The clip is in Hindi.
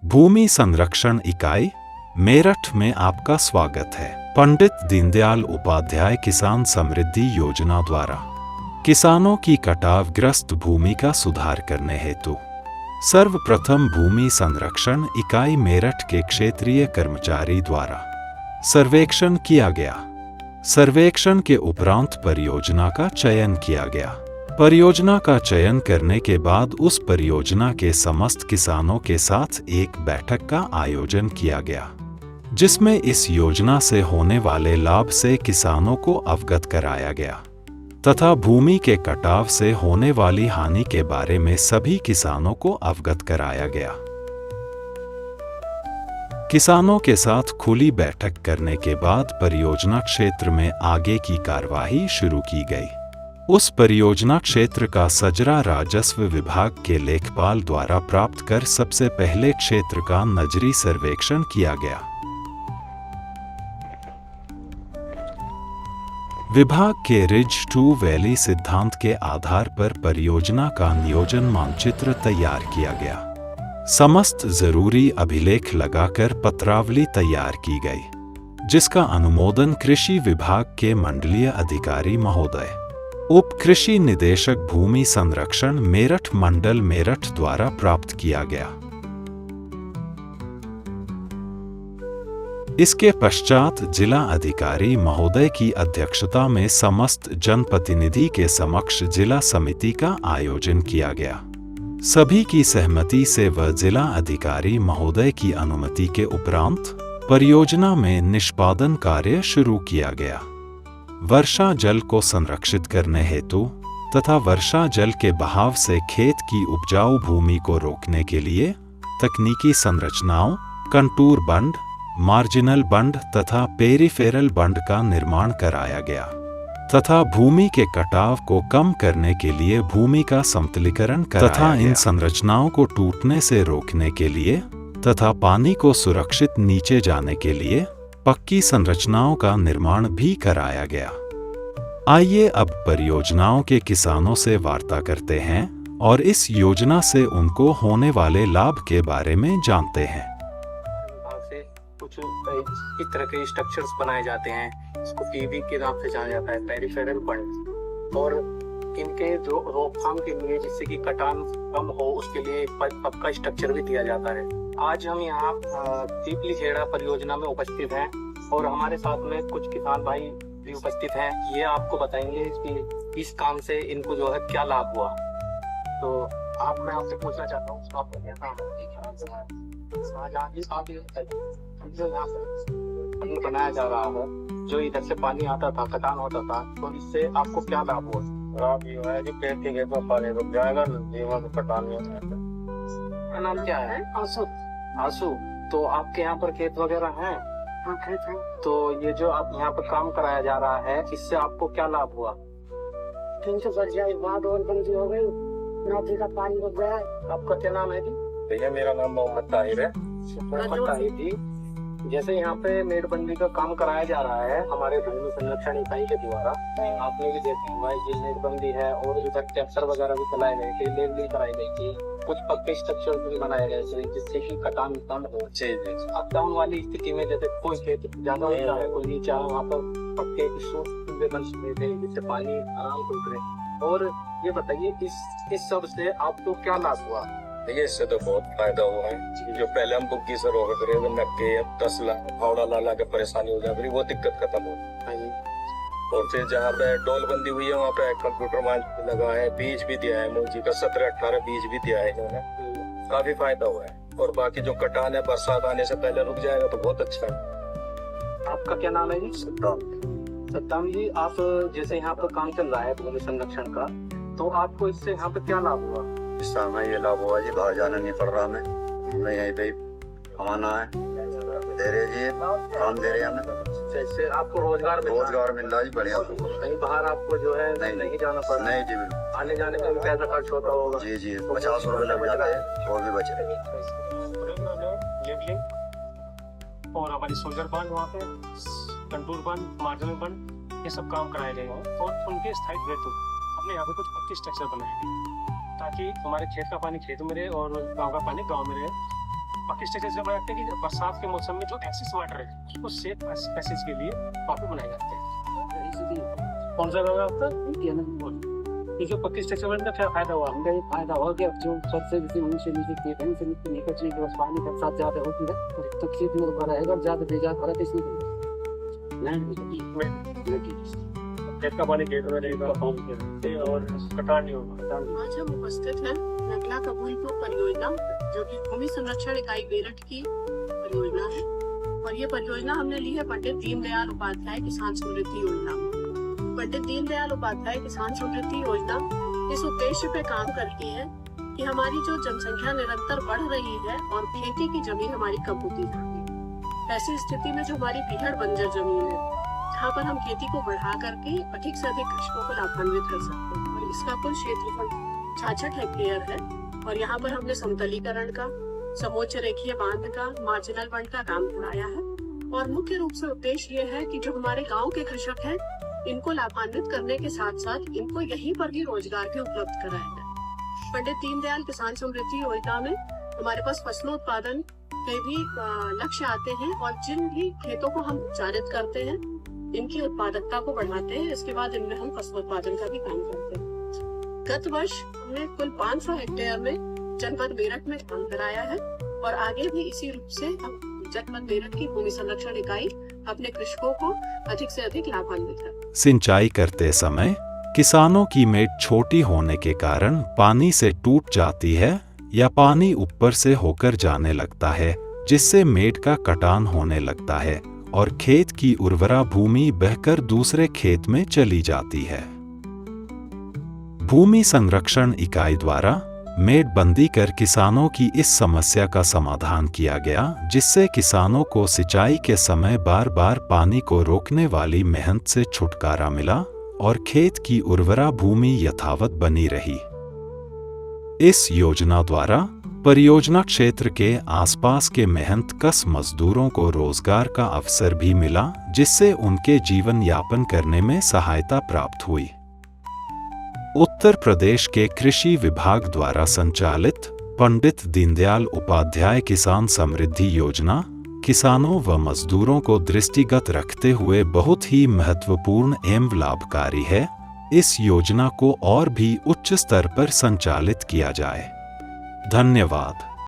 भूमि संरक्षण इकाई मेरठ में आपका स्वागत है। पंडित दीनदयाल उपाध्याय किसान समृद्धि योजना द्वारा किसानों की कटावग्रस्त भूमि का सुधार करने हेतु सर्वप्रथम भूमि संरक्षण इकाई मेरठ के क्षेत्रीय कर्मचारी द्वारा सर्वेक्षण किया गया। सर्वेक्षण के उपरांत परियोजना का चयन किया गया। परियोजना का चयन करने के बाद उस परियोजना के समस्त किसानों के साथ एक बैठक का आयोजन किया गया, जिसमें इस योजना से होने वाले लाभ से किसानों को अवगत कराया गया तथा भूमि के कटाव से होने वाली हानि के बारे में सभी किसानों को अवगत कराया गया। किसानों के साथ खुली बैठक करने के बाद परियोजना क्षेत्र में आगे की कार्यवाही शुरू की गई। उस परियोजना क्षेत्र का सजरा राजस्व विभाग के लेखपाल द्वारा प्राप्त कर सबसे पहले क्षेत्र का नजरी सर्वेक्षण किया गया। विभाग के रिज टू वैली सिद्धांत के आधार पर परियोजना का नियोजन मानचित्र तैयार किया गया। समस्त जरूरी अभिलेख लगाकर पत्रावली तैयार की गई, जिसका अनुमोदन कृषि विभाग के मंडलीय अधिकारी महोदय उप कृषि निदेशक भूमि संरक्षण मेरठ मंडल मेरठ द्वारा प्राप्त किया गया। इसके पश्चात जिला अधिकारी महोदय की अध्यक्षता में समस्त जनप्रतिनिधि के समक्ष जिला समिति का आयोजन किया गया। सभी की सहमति से व जिला अधिकारी महोदय की अनुमति के उपरांत परियोजना में निष्पादन कार्य शुरू किया गया। वर्षा जल को संरक्षित करने हेतु तथा वर्षा जल के बहाव से खेत की उपजाऊ भूमि को रोकने के लिए तकनीकी संरचनाओं, कंटूर बंड, मार्जिनल बंड तथा पेरिफेरल बंड का निर्माण कराया गया तथा भूमि के कटाव को कम करने के लिए भूमि का समतलीकरण तथा इन संरचनाओं को टूटने से रोकने के लिए तथा पानी को सुरक्षित नीचे जाने के लिए पक्की संरचनाओं का निर्माण भी कराया गया। आइए अब परियोजनाओं के किसानों से वार्ता करते हैं और इस योजना से उनको होने वाले लाभ के बारे में जानते हैं। से कुछ इस तरह के स्ट्रक्चर्स बनाए जाते हैं, इसको पीवी के नाम से जाना जाता है, पेरिफेरल बंड, और इनके जो रोकथाम के लिए जिससे कि कटान कम हो उसके लिए पक्का स्ट्रक्चर भी दिया जाता है। आज हम यहाँ पीपली खेड़ा परियोजना में उपस्थित हैं और हमारे साथ में कुछ किसान भाई भी उपस्थित हैं। ये आपको बताएंगे कि इस काम से इनको जो है क्या लाभ हुआ। तो मैं आपसे पूछना चाहता हूँ, आपका क्या काम है? बनाया जा रहा है, जो इधर से पानी आता था, कटान होता था, तो इससे आपको क्या लाभ हुआ? लाभ ये है कि पेड़ के खेत में पानी रुक जाएगा, जीवन में कटान नहीं होगा। नाम क्या है? आंसू। तो आपके यहाँ पर खेत वगैरह हैं? हाँ, खेत है। तो ये जो आप यहाँ पर काम कराया जा रहा है, इससे आपको क्या लाभ हुआ? 300 बढ़ जाए, बाद और बंदी हो गई, नौकरी का पानी रुक गया। आपका क्या नाम है जी? भैया मेरा नाम मोहम्मद ताहिर है। मोहम्मद ताहिर जी, जैसे यहाँ पे मेड़बंदी का काम कराया जा रहा है हमारे भूमि संरक्षण इकाई के द्वारा, आपने भी देखा होगा ये मेड़बंदी है और इधर ट्रैक्टर वगैरह भी चलाए गए थे, लेवलिंग कराई गई थी, कुछ पक्के स्ट्रक्चर भी बनाए गए थे जिससे कि कटान कम हो। अप डाउन वाली स्थिति में जैसे कोई खेत ज्यादा होता है, कोई नीचा, वहाँ पर पक्के बन सकते थे जिससे पानी आराम से उतरे। और ये बताइए इस सब से आपको क्या लाभ हुआ? देखिए इससे तो बहुत फायदा हुआ है। जो पहले हम बुग्गी से रोका करे तो नक्के तसला फावड़ा ला के परेशानी हो जाती, वो दिक्कत खत्म हो। और फिर जहाँ पे डोल बंदी हुई है वहाँ पे कंप्यूटर मांझ लगा है, बीज भी दिया है, मूंजी का 17-18 बीज भी दिया है, जो है काफी फायदा हुआ है। और बाकी जो कटान है बरसात आने से पहले रुक जाएगा तो बहुत अच्छा है। आपका क्या नाम है जी? सत्ताम जी, आप जैसे यहाँ पर काम चल रहा है भूमि संरक्षण का, तो आपको इससे यहाँ पे क्या लाभ हुआ? इस समय ये लाभ हुआ जी, बाहर जाना नहीं पड़ रहा, हमें यहीं पे कमाना है, दे रहे जी, काम दे रहे हैं हमें। जैसे आपको रोजगार मिल रहा है जी, बढ़िया। कहीं बाहर आपको जो है नहीं जाना पड़ रहा? नहीं जी, बिल्कुल। आने जाने में भी पैसा खर्च होता होगा? जी 50 रुपए लग जाते हैं और भी बच रहे। और हमारी सोल्जर बंद, वहाँ पे कंटूर बंद, मार्जिनल बंद, ये सब काम कराए गए हैं और उनके स्थायित्व हेतु हमने यहाँ पे कुछ पक्के स्ट्रक्चर बनाए गए ताकि हमारे खेत का पानी खेत में रहे और गांव का पानी गांव में रहे। पक्की स्ट्रक्चर से बनाते हैं कि बरसात के मौसम में जो एक्सेस वाटर है उसको सेफ पैसेज के लिए वहाँ पे बनाए जाते हैं। कौन सा गाँव है आपका? ये जो पक्की स्ट्रक्चर बनने का क्या फायदा हुआ? हमका ये फायदा हो गया, जो सबसे जैसे नीचे नीचे खेत है, नीचे नीचे निकलने के बाद पानी का साथ ज्यादा होती है तो खेत में भरा है, ज्यादा बेजा भरा तो इसलिए खेत का पानी खेत में रहेगा और कटान नहीं होगा। आज हम उपस्थित हैं नगला कबूलपुर परियोजना, जो कि भूमि संरक्षण इकाई बेरठ की परियोजना है, और ये परियोजना हमने ली है पंडित दीनदयाल उपाध्याय किसान समृद्धि योजना। पंडित दीनदयाल उपाध्याय किसान समृद्धि योजना इस उद्देश्य पे काम कर रही है कि हमारी जो जनसंख्या निरंतर बढ़ रही है और खेती की जमीन हमारी कम होती जा रही है, ऐसी स्थिति में जो हमारी बीहड़ बंजर जमीन है, जहाँ पर हम खेती को बढ़ा करके अधिक से अधिक कृषकों को लाभान्वित कर सकते हैं, और इसका कुल क्षेत्रफल 66 हेक्टेयर है। और यहाँ पर हमने समतलीकरण का, समोच्च रेखीय बांध का, मार्जिनल बंड का काम कराया है। और मुख्य रूप से उद्देश्य ये है कि जो हमारे गाँव के कृषक हैं, इनको लाभान्वित करने के साथ साथ इनको यहीं पर भी रोजगार भी उपलब्ध कराया जाए। पंडित दीनदयाल किसान समृद्धि योजना में हमारे पास फसलोत्पादन के भी लक्ष्य आते हैं, और जिन भी खेतों को हम उपचारित करते हैं, इनकी उत्पादकता को बढ़ाते हैं, इसके बाद इनमें हम फसलोत्पादन का भी काम करते हैं। गत वर्ष हमने कुल 500 हेक्टेयर में जनपद मेरठ में काम कराया है, और आगे भी इसी रूप से हम जनपद मेरठ की भूमि संरक्षण इकाई अपने कृषकों को अधिक से अधिक लाभान्वित है। सिंचाई करते समय किसानों की मेड़ छोटी होने के कारण पानी से टूट जाती है या पानी ऊपर से होकर जाने लगता है, जिससे मेड़ का कटान होने लगता है और खेत की उर्वरा भूमि बहकर दूसरे खेत में चली जाती है। भूमि संरक्षण इकाई द्वारा मेड़ बंदी कर किसानों की इस समस्या का समाधान किया गया, जिससे किसानों को सिंचाई के समय बार बार पानी को रोकने वाली मेहनत से छुटकारा मिला और खेत की उर्वरा भूमि यथावत बनी रही। इस योजना द्वारा परियोजना क्षेत्र के आसपास के मेहनतकश मजदूरों को रोजगार का अवसर भी मिला, जिससे उनके जीवन यापन करने में सहायता प्राप्त हुई। उत्तर प्रदेश के कृषि विभाग द्वारा संचालित पंडित दीनदयाल उपाध्याय किसान समृद्धि योजना किसानों व मजदूरों को दृष्टिगत रखते हुए बहुत ही महत्वपूर्ण एवं लाभकारी है। इस योजना को और भी उच्च स्तर पर संचालित किया जाए। धन्यवाद।